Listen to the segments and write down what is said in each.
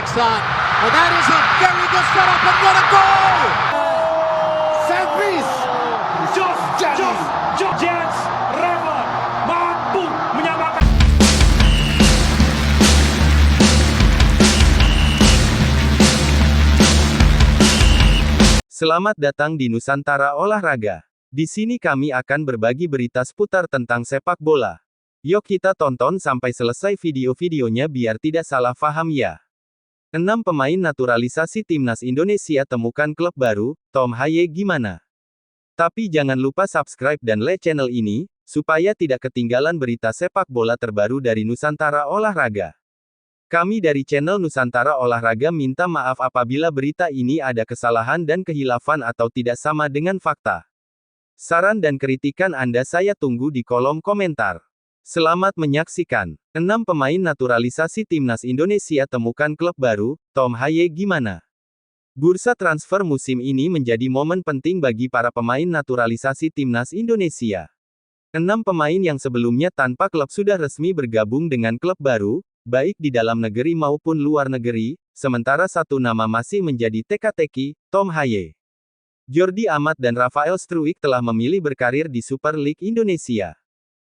Son. Well, that is a very good setup and what a goal! Set piece. Jens Reva mampu menyamakan. Selamat datang di Nusantara Olahraga. Di sini kami akan berbagi berita seputar tentang sepak bola. Yuk kita tonton sampai selesai video-videonya biar tidak salah paham ya. 6 pemain naturalisasi timnas Indonesia temukan klub baru, Tom Haye gimana? Tapi jangan lupa subscribe dan like channel ini, supaya tidak ketinggalan berita sepak bola terbaru dari Nusantara Olahraga. Kami dari channel Nusantara Olahraga minta maaf apabila berita ini ada kesalahan dan kehilafan atau tidak sama dengan fakta. Saran dan kritikan Anda saya tunggu di kolom komentar. Selamat menyaksikan. 6 pemain naturalisasi timnas Indonesia temukan klub baru, Tom Haye gimana? Bursa transfer musim ini menjadi momen penting bagi para pemain naturalisasi timnas Indonesia. 6 pemain yang sebelumnya tanpa klub sudah resmi bergabung dengan klub baru, baik di dalam negeri maupun luar negeri, sementara satu nama masih menjadi teka-teki, Tom Haye. Jordi Amat dan Rafael Struijk telah memilih berkarir di Super League Indonesia.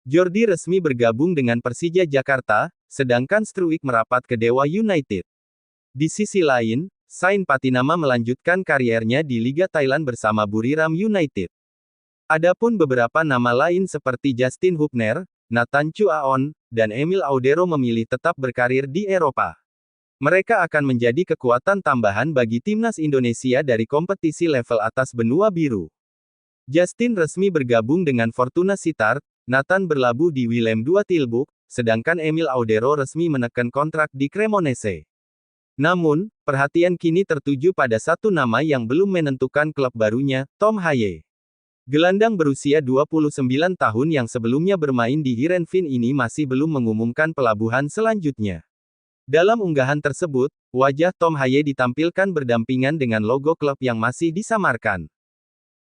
Jordi resmi bergabung dengan Persija Jakarta, sedangkan Struijk merapat ke Dewa United. Di sisi lain, Sain Patinama melanjutkan kariernya di Liga Thailand bersama Buriram United. Adapun beberapa nama lain seperti Justin Hubner, Nathan Chuaon, dan Emil Audero memilih tetap berkarir di Eropa. Mereka akan menjadi kekuatan tambahan bagi timnas Indonesia dari kompetisi level atas benua biru. Justin resmi bergabung dengan Fortuna Sittard, Nathan berlabuh di Willem II Tilburg, sedangkan Emil Audero resmi menekan kontrak di Cremonese. Namun, perhatian kini tertuju pada satu nama yang belum menentukan klub barunya, Tom Haye. Gelandang berusia 29 tahun yang sebelumnya bermain di Heerenveen ini masih belum mengumumkan pelabuhan selanjutnya. Dalam unggahan tersebut, wajah Tom Haye ditampilkan berdampingan dengan logo klub yang masih disamarkan.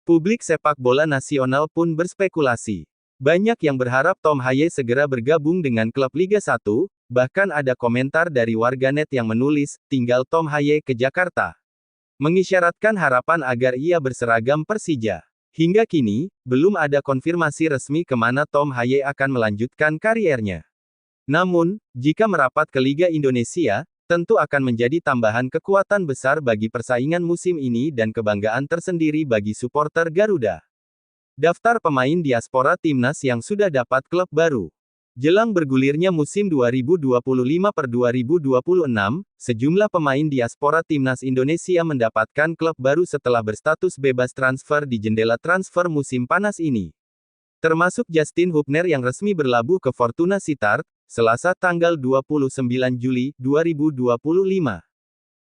Publik sepak bola nasional pun berspekulasi. Banyak yang berharap Tom Haye segera bergabung dengan klub Liga 1, bahkan ada komentar dari warganet yang menulis, tinggal Tom Haye ke Jakarta. Mengisyaratkan harapan agar ia berseragam Persija. Hingga kini, belum ada konfirmasi resmi kemana Tom Haye akan melanjutkan kariernya. Namun, jika merapat ke Liga Indonesia, tentu akan menjadi tambahan kekuatan besar bagi persaingan musim ini dan kebanggaan tersendiri bagi supporter Garuda. Daftar pemain diaspora timnas yang sudah dapat klub baru. Jelang bergulirnya musim 2025-2026, sejumlah pemain diaspora timnas Indonesia mendapatkan klub baru setelah berstatus bebas transfer di jendela transfer musim panas ini. Termasuk Justin Hubner yang resmi berlabuh ke Fortuna Sittard, Selasa tanggal 29 Juli 2025.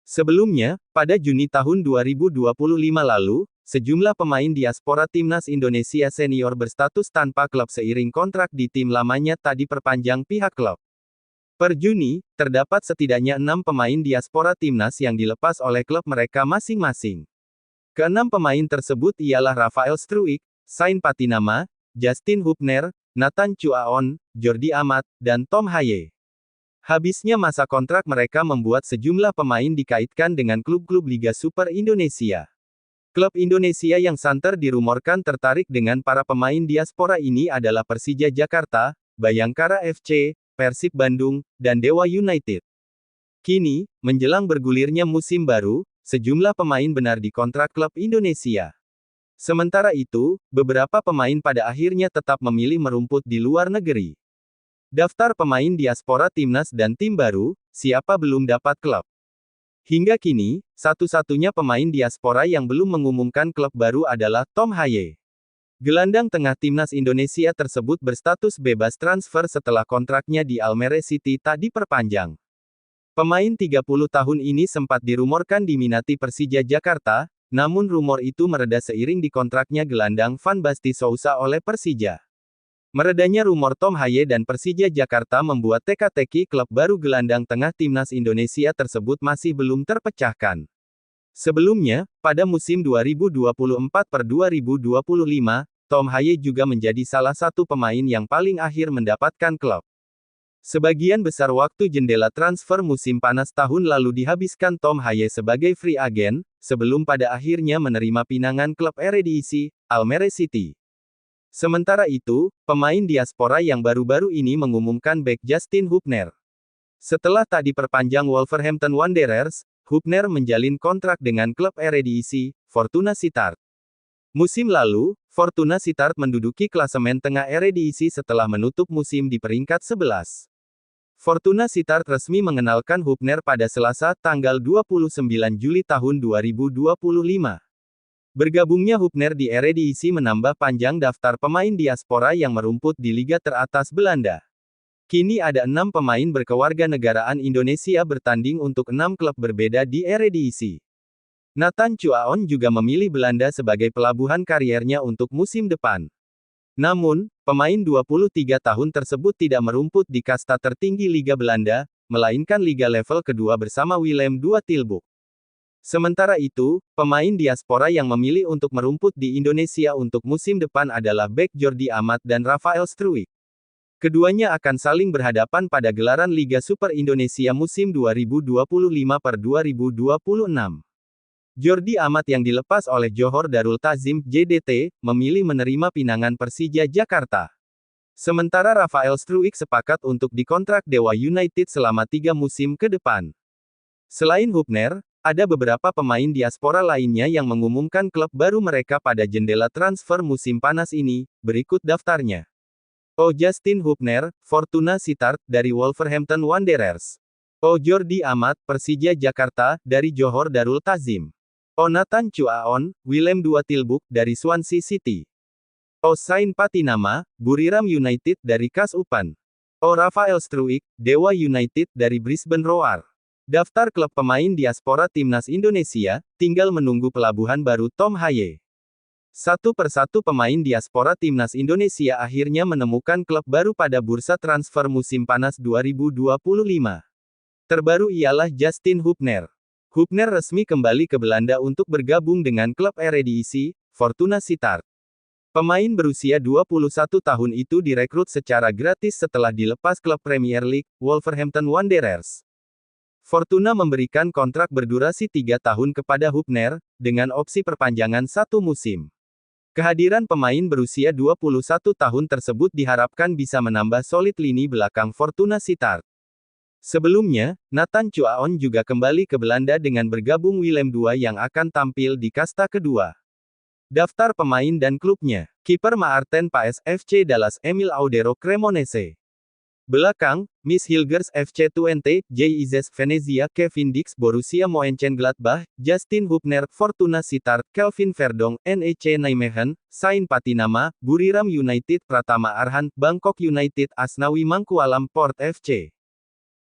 Sebelumnya, pada Juni tahun 2025 lalu, sejumlah pemain diaspora timnas Indonesia senior berstatus tanpa klub seiring kontrak di tim lamanya tak diperpanjang pihak klub. Per Juni, terdapat setidaknya 6 pemain diaspora timnas yang dilepas oleh klub mereka masing-masing. Keenam pemain tersebut ialah Rafael Struijk, Sain Patinama, Justin Hubner, Nathan Chuaon, Jordi Amat, dan Tom Haye. Habisnya masa kontrak mereka membuat sejumlah pemain dikaitkan dengan klub-klub Liga Super Indonesia. Klub Indonesia yang santer dirumorkan tertarik dengan para pemain diaspora ini adalah Persija Jakarta, Bayangkara FC, Persib Bandung, dan Dewa United. Kini, menjelang bergulirnya musim baru, sejumlah pemain benar dikontrak klub Indonesia. Sementara itu, beberapa pemain pada akhirnya tetap memilih merumput di luar negeri. Daftar pemain diaspora timnas dan tim baru, siapa belum dapat klub? Hingga kini, satu-satunya pemain diaspora yang belum mengumumkan klub baru adalah Tom Haye. Gelandang tengah timnas Indonesia tersebut berstatus bebas transfer setelah kontraknya di Almere City tak diperpanjang. Pemain 30 tahun ini sempat dirumorkan diminati Persija Jakarta, namun rumor itu mereda seiring dikontraknya gelandang Van Basten Sousa oleh Persija. Meredanya rumor Tom Haye dan Persija Jakarta membuat teka-teki klub baru gelandang tengah timnas Indonesia tersebut masih belum terpecahkan. Sebelumnya, pada musim 2024-2025, Tom Haye juga menjadi salah satu pemain yang paling akhir mendapatkan klub. Sebagian besar waktu jendela transfer musim panas tahun lalu dihabiskan Tom Haye sebagai free agent, sebelum pada akhirnya menerima pinangan klub Eredivisie, Almere City. Sementara itu, pemain diaspora yang baru-baru ini mengumumkan bek Justin Hubner. Setelah tak diperpanjang Wolverhampton Wanderers, Hubner menjalin kontrak dengan klub Eredivisie, Fortuna Sittard. Musim lalu, Fortuna Sittard menduduki klasemen tengah Eredivisie setelah menutup musim di peringkat 11. Fortuna Sittard resmi mengenalkan Hubner pada Selasa, tanggal 29 Juli tahun 2025. Bergabungnya Hubner di Eredivisie menambah panjang daftar pemain diaspora yang merumput di liga teratas Belanda. Kini ada 6 pemain berkewarganegaraan Indonesia bertanding untuk 6 klub berbeda di Eredivisie. Nathan Chuaon juga memilih Belanda sebagai pelabuhan kariernya untuk musim depan. Namun, pemain 23 tahun tersebut tidak merumput di kasta tertinggi Liga Belanda, melainkan Liga level kedua bersama Willem II Tilburg. Sementara itu, pemain diaspora yang memilih untuk merumput di Indonesia untuk musim depan adalah bek Jordi Amat dan Rafael Struijk. Keduanya akan saling berhadapan pada gelaran Liga Super Indonesia musim 2025-2026. Jordi Amat yang dilepas oleh Johor Darul Ta'zim (JDT), memilih menerima pinangan Persija Jakarta. Sementara Rafael Struijk sepakat untuk dikontrak Dewa United selama 3 musim ke depan. Selain Hubner, ada beberapa pemain diaspora lainnya yang mengumumkan klub baru mereka pada jendela transfer musim panas ini, berikut daftarnya. Justin Hubner, Fortuna Sittard, dari Wolverhampton Wanderers. Jordi Amat, Persija Jakarta, dari Johor Darul Ta'zim. Nathan Chuaon, Willem II Tilburg, dari Swansea City. Sain Patinama, Buriram United, dari KAS UPAN. Rafael Struijk, Dewa United, dari Brisbane Roar. Daftar klub pemain diaspora timnas Indonesia, tinggal menunggu pelabuhan baru Tom Haye. Satu persatu pemain diaspora timnas Indonesia akhirnya menemukan klub baru pada bursa transfer musim panas 2025. Terbaru ialah Justin Hubner. Hubner resmi kembali ke Belanda untuk bergabung dengan klub Eredivisie, Fortuna Sittard. Pemain berusia 21 tahun itu direkrut secara gratis setelah dilepas klub Premier League, Wolverhampton Wanderers. Fortuna memberikan kontrak berdurasi 3 tahun kepada Hubner, dengan opsi perpanjangan 1 musim. Kehadiran pemain berusia 21 tahun tersebut diharapkan bisa menambah solid lini belakang Fortuna Sittard. Sebelumnya, Nathan Chuaon juga kembali ke Belanda dengan bergabung Willem II yang akan tampil di kasta kedua. Daftar pemain dan klubnya. Kiper Maarten Paes FC Dallas Emil Audero Cremonese. Belakang, Miss Hilgers FC Twente, JIZ Venezia Kevin Dix Borussia Mönchengladbach, Justin Hubner Fortuna Sittard, Kelvin Verdonk NEC Nijmegen, Sain Patinama, Buriram United Pratama Arhan, Bangkok United Asnawi Mangkualam Port FC.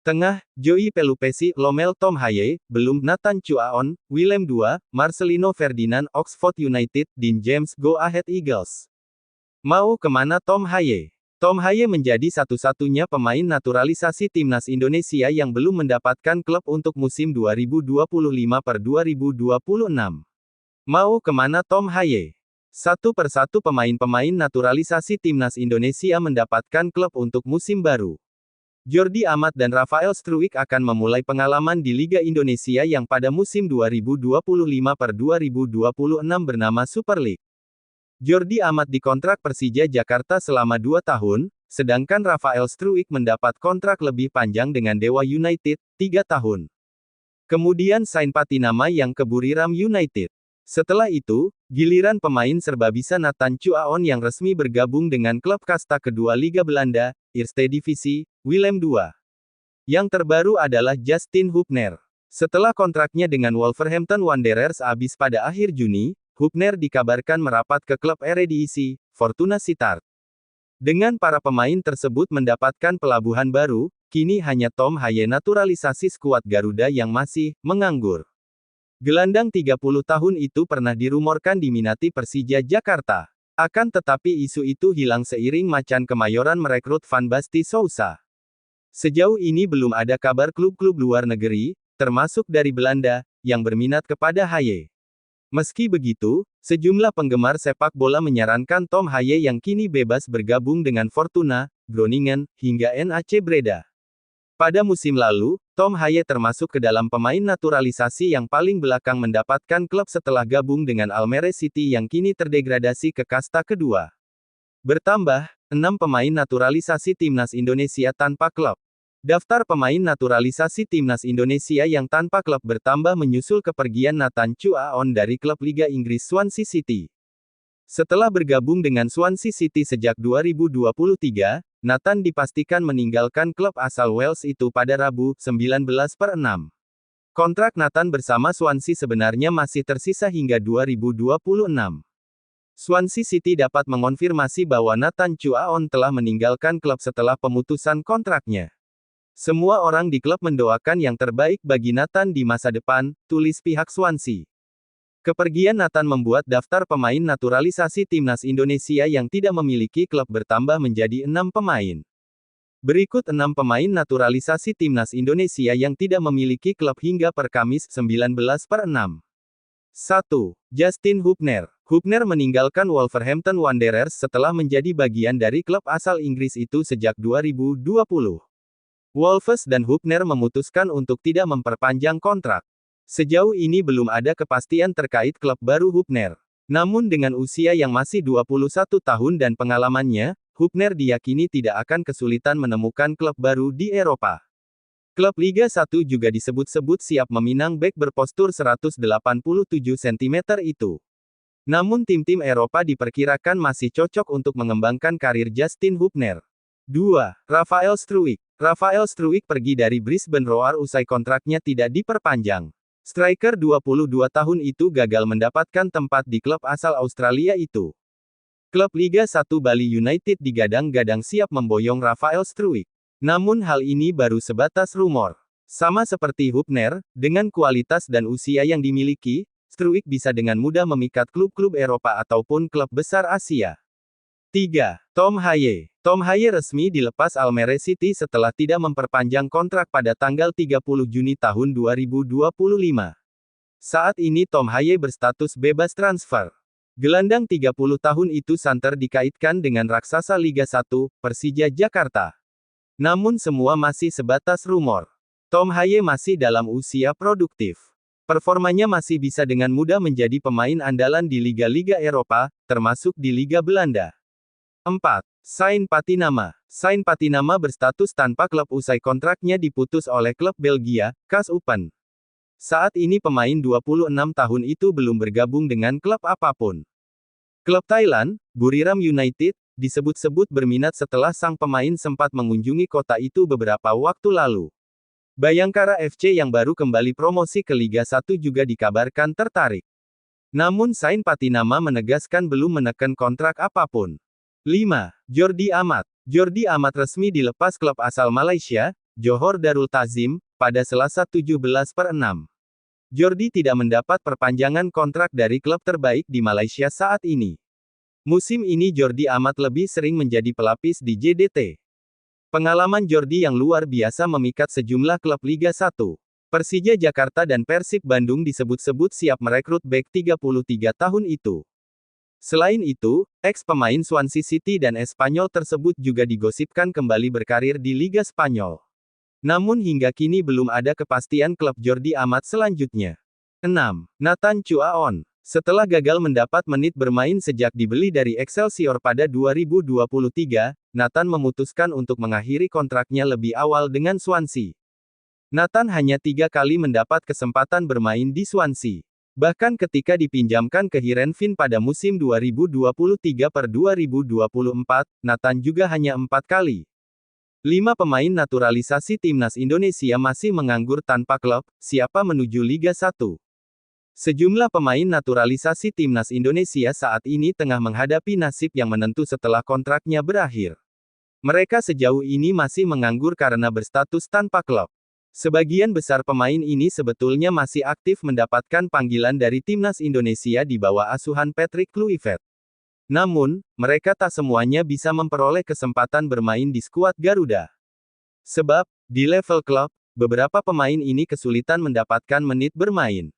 Tengah, Joey Pelupesi, Lomel Tom Haye, belum Nathan Chuaon, Willem II, Marcelino Ferdinand Oxford United, Dean James Go Ahead Eagles. Mau kemana Tom Haye? Tom Haye menjadi satu-satunya pemain naturalisasi timnas Indonesia yang belum mendapatkan klub untuk musim 2025-2026. Mau kemana Tom Haye? Satu persatu pemain-pemain naturalisasi timnas Indonesia mendapatkan klub untuk musim baru. Jordi Amat dan Rafael Struijk akan memulai pengalaman di Liga Indonesia yang pada musim 2025-2026 bernama Super League. Jordi Amat dikontrak Persija Jakarta selama 2 tahun, sedangkan Rafael Struijk mendapat kontrak lebih panjang dengan Dewa United, 3 tahun. Kemudian Sain Patinama yang ke Buriram United. Setelah itu, giliran pemain serbabisa Nathan Chuaon yang resmi bergabung dengan klub kasta kedua Liga Belanda, Eerste Divisie, Willem II. Yang terbaru adalah Justin Hubner. Setelah kontraknya dengan Wolverhampton Wanderers habis pada akhir Juni, Hubner dikabarkan merapat ke klub Eredivisie, Fortuna Sittard. Dengan para pemain tersebut mendapatkan pelabuhan baru, kini hanya Tom Haye naturalisasi skuad Garuda yang masih menganggur. Gelandang 30 tahun itu pernah dirumorkan diminati Persija Jakarta. Akan tetapi isu itu hilang seiring Macan Kemayoran merekrut Van Basten Sousa. Sejauh ini belum ada kabar klub-klub luar negeri, termasuk dari Belanda, yang berminat kepada Haye. Meski begitu, sejumlah penggemar sepak bola menyarankan Tom Haye yang kini bebas bergabung dengan Fortuna, Groningen, hingga NAC Breda. Pada musim lalu, Tom Haye termasuk ke dalam pemain naturalisasi yang paling belakang mendapatkan klub setelah gabung dengan Almere City yang kini terdegradasi ke kasta kedua. Bertambah, 6 pemain naturalisasi timnas Indonesia tanpa klub. Daftar pemain naturalisasi timnas Indonesia yang tanpa klub bertambah menyusul kepergian Nathan Chu Aon dari klub Liga Inggris Swansea City. Setelah bergabung dengan Swansea City sejak 2023, Nathan dipastikan meninggalkan klub asal Wales itu pada Rabu, 19/6. Kontrak Nathan bersama Swansea sebenarnya masih tersisa hingga 2026. Swansea City dapat mengonfirmasi bahwa Nathan Chu Aon telah meninggalkan klub setelah pemutusan kontraknya. Semua orang di klub mendoakan yang terbaik bagi Nathan di masa depan, tulis pihak Swansea. Kepergian Nathan membuat daftar pemain naturalisasi timnas Indonesia yang tidak memiliki klub bertambah menjadi 6 pemain. Berikut 6 pemain naturalisasi timnas Indonesia yang tidak memiliki klub hingga per Kamis 19/6. 1. Justin Hubner. Hubner meninggalkan Wolverhampton Wanderers setelah menjadi bagian dari klub asal Inggris itu sejak 2020. Wolves dan Hubner memutuskan untuk tidak memperpanjang kontrak. Sejauh ini belum ada kepastian terkait klub baru Hubner. Namun dengan usia yang masih 21 tahun dan pengalamannya, Hubner diyakini tidak akan kesulitan menemukan klub baru di Eropa. Klub Liga 1 juga disebut-sebut siap meminang bek berpostur 187 cm itu. Namun tim-tim Eropa diperkirakan masih cocok untuk mengembangkan karir Justin Hubner. 2. Rafael Struijk. Rafael Struijk pergi dari Brisbane Roar usai kontraknya tidak diperpanjang. Striker 22 tahun itu gagal mendapatkan tempat di klub asal Australia itu. Klub Liga 1 Bali United digadang-gadang siap memboyong Rafael Struijk. Namun hal ini baru sebatas rumor. Sama seperti Hubner, dengan kualitas dan usia yang dimiliki, Struijk bisa dengan mudah memikat klub-klub Eropa ataupun klub besar Asia. 3. Tom Haye. Tom Haye resmi dilepas Almere City setelah tidak memperpanjang kontrak pada tanggal 30 Juni tahun 2025. Saat ini Tom Haye berstatus bebas transfer. Gelandang 30 tahun itu santer dikaitkan dengan raksasa Liga 1, Persija Jakarta. Namun semua masih sebatas rumor. Tom Haye masih dalam usia produktif. Performanya masih bisa dengan mudah menjadi pemain andalan di liga-liga Eropa, termasuk di Liga Belanda. 4. Sain Patinama. Sain Patinama berstatus tanpa klub usai kontraknya diputus oleh klub Belgia, KAS Open. Saat ini pemain 26 tahun itu belum bergabung dengan klub apapun. Klub Thailand, Buriram United, disebut-sebut berminat setelah sang pemain sempat mengunjungi kota itu beberapa waktu lalu. Bayangkara FC yang baru kembali promosi ke Liga 1 juga dikabarkan tertarik. Namun Sain Patinama menegaskan belum menekan kontrak apapun. 5. Jordi Amat. Jordi Amat resmi dilepas klub asal Malaysia, Johor Darul Ta'zim, pada Selasa 17/6. Jordi tidak mendapat perpanjangan kontrak dari klub terbaik di Malaysia saat ini. Musim ini Jordi Amat lebih sering menjadi pelapis di JDT. Pengalaman Jordi yang luar biasa memikat sejumlah klub Liga 1. Persija Jakarta dan Persib Bandung disebut-sebut siap merekrut bek 33 tahun itu. Selain itu, ex-pemain Swansea City dan Espanyol tersebut juga digosipkan kembali berkarir di Liga Spanyol. Namun hingga kini belum ada kepastian klub Jordi Amat selanjutnya. 6. Nathan Chu Aon. Setelah gagal mendapat menit bermain sejak dibeli dari Excelsior pada 2023, Nathan memutuskan untuk mengakhiri kontraknya lebih awal dengan Swansea. Nathan hanya 3 kali mendapat kesempatan bermain di Swansea. Bahkan ketika dipinjamkan ke Heerenveen pada musim 2023/2024, Nathan juga hanya 4 kali. 5 pemain naturalisasi timnas Indonesia masih menganggur tanpa klub, siapa menuju Liga 1. Sejumlah pemain naturalisasi timnas Indonesia saat ini tengah menghadapi nasib yang menentu setelah kontraknya berakhir. Mereka sejauh ini masih menganggur karena berstatus tanpa klub. Sebagian besar pemain ini sebetulnya masih aktif mendapatkan panggilan dari timnas Indonesia di bawah asuhan Patrick Kluivert. Namun, mereka tak semuanya bisa memperoleh kesempatan bermain di skuad Garuda. Sebab, di level klub, beberapa pemain ini kesulitan mendapatkan menit bermain.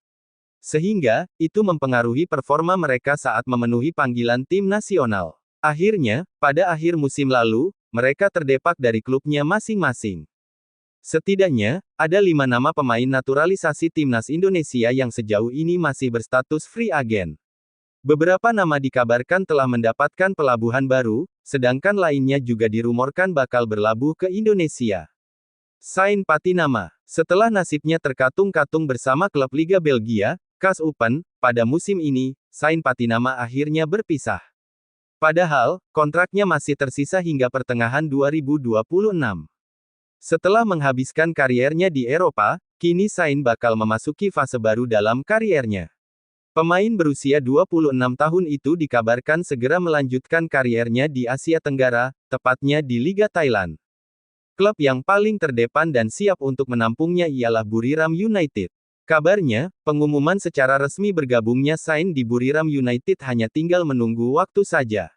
Sehingga, itu mempengaruhi performa mereka saat memenuhi panggilan tim nasional. Akhirnya, pada akhir musim lalu, mereka terdepak dari klubnya masing-masing. Setidaknya, ada 5 nama pemain naturalisasi timnas Indonesia yang sejauh ini masih berstatus free agent. Beberapa nama dikabarkan telah mendapatkan pelabuhan baru, sedangkan lainnya juga dirumorkan bakal berlabuh ke Indonesia. Sain Patinama. Setelah nasibnya terkatung-katung bersama klub Liga Belgia, KAS Open, pada musim ini, Sain Patinama akhirnya berpisah. Padahal, kontraknya masih tersisa hingga pertengahan 2026. Setelah menghabiskan kariernya di Eropa, kini Sain bakal memasuki fase baru dalam kariernya. Pemain berusia 26 tahun itu dikabarkan segera melanjutkan kariernya di Asia Tenggara, tepatnya di Liga Thailand. Klub yang paling terdepan dan siap untuk menampungnya ialah Buriram United. Kabarnya, pengumuman secara resmi bergabungnya Sain di Buriram United hanya tinggal menunggu waktu saja.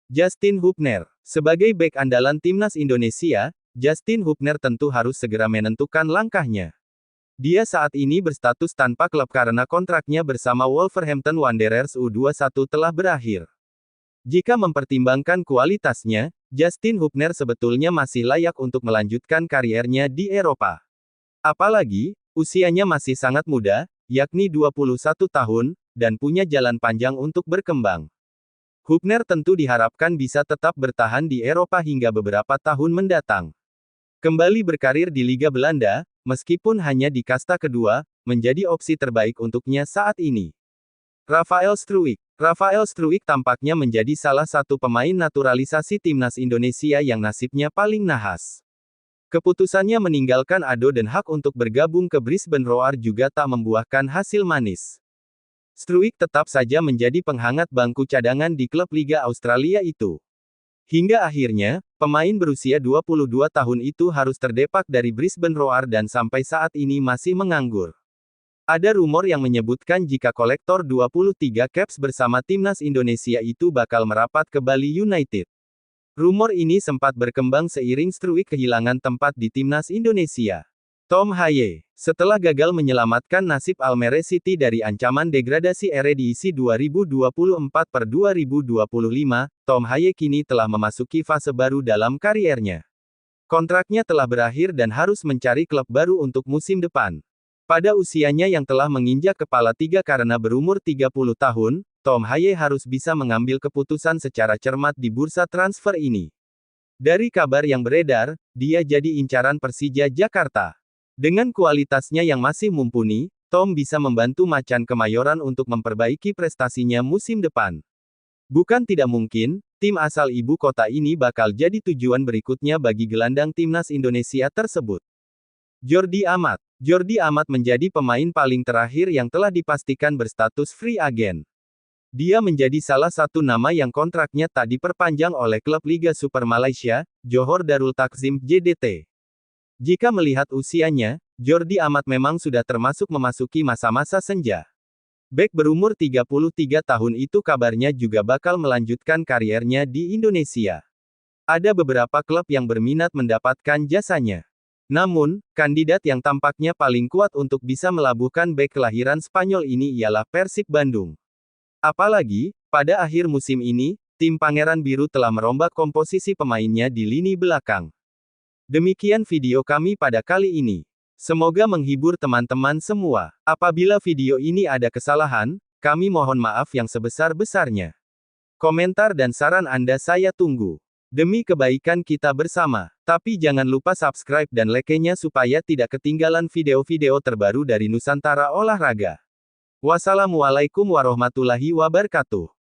Justin Hubner. Sebagai bek andalan timnas Indonesia, Justin Hubner tentu harus segera menentukan langkahnya. Dia saat ini berstatus tanpa klub karena kontraknya bersama Wolverhampton Wanderers U21 telah berakhir. Jika mempertimbangkan kualitasnya, Justin Hubner sebetulnya masih layak untuk melanjutkan kariernya di Eropa. Apalagi, usianya masih sangat muda, yakni 21 tahun, dan punya jalan panjang untuk berkembang. Hubner tentu diharapkan bisa tetap bertahan di Eropa hingga beberapa tahun mendatang. Kembali berkarir di Liga Belanda, meskipun hanya di kasta kedua, menjadi opsi terbaik untuknya saat ini. Rafael Struijk. Rafael Struijk tampaknya menjadi salah satu pemain naturalisasi timnas Indonesia yang nasibnya paling nahas. Keputusannya meninggalkan ADO Den Haag untuk bergabung ke Brisbane Roar juga tak membuahkan hasil manis. Struijk tetap saja menjadi penghangat bangku cadangan di klub Liga Australia itu. Hingga akhirnya, pemain berusia 22 tahun itu harus terdepak dari Brisbane Roar dan sampai saat ini masih menganggur. Ada rumor yang menyebutkan jika kolektor 23 caps bersama timnas Indonesia itu bakal merapat ke Bali United. Rumor ini sempat berkembang seiring Struijk kehilangan tempat di timnas Indonesia. Tom Haye. Setelah gagal menyelamatkan nasib Almere City dari ancaman degradasi Eredivisie 2024/2025, Tom Haye kini telah memasuki fase baru dalam kariernya. Kontraknya telah berakhir dan harus mencari klub baru untuk musim depan. Pada usianya yang telah menginjak kepala 3 karena berumur 30 tahun, Tom Haye harus bisa mengambil keputusan secara cermat di bursa transfer ini. Dari kabar yang beredar, dia jadi incaran Persija Jakarta. Dengan kualitasnya yang masih mumpuni, Tom bisa membantu Macan Kemayoran untuk memperbaiki prestasinya musim depan. Bukan tidak mungkin, tim asal ibu kota ini bakal jadi tujuan berikutnya bagi gelandang timnas Indonesia tersebut. Jordi Amat. Jordi Amat menjadi pemain paling terakhir yang telah dipastikan berstatus free agent. Dia menjadi salah satu nama yang kontraknya tak diperpanjang oleh klub Liga Super Malaysia, Johor Darul Takzim JDT. Jika melihat usianya, Jordi Amat memang sudah termasuk memasuki masa-masa senja. Bek berumur 33 tahun itu kabarnya juga bakal melanjutkan kariernya di Indonesia. Ada beberapa klub yang berminat mendapatkan jasanya. Namun, kandidat yang tampaknya paling kuat untuk bisa melabuhkan bek kelahiran Spanyol ini ialah Persib Bandung. Apalagi, pada akhir musim ini, tim Pangeran Biru telah merombak komposisi pemainnya di lini belakang. Demikian video kami pada kali ini. Semoga menghibur teman-teman semua. Apabila video ini ada kesalahan, kami mohon maaf yang sebesar-besarnya. Komentar dan saran Anda saya tunggu. Demi kebaikan kita bersama. Tapi jangan lupa subscribe dan like-nya supaya tidak ketinggalan video-video terbaru dari Nusantara Olahraga. Wassalamualaikum warahmatullahi wabarakatuh.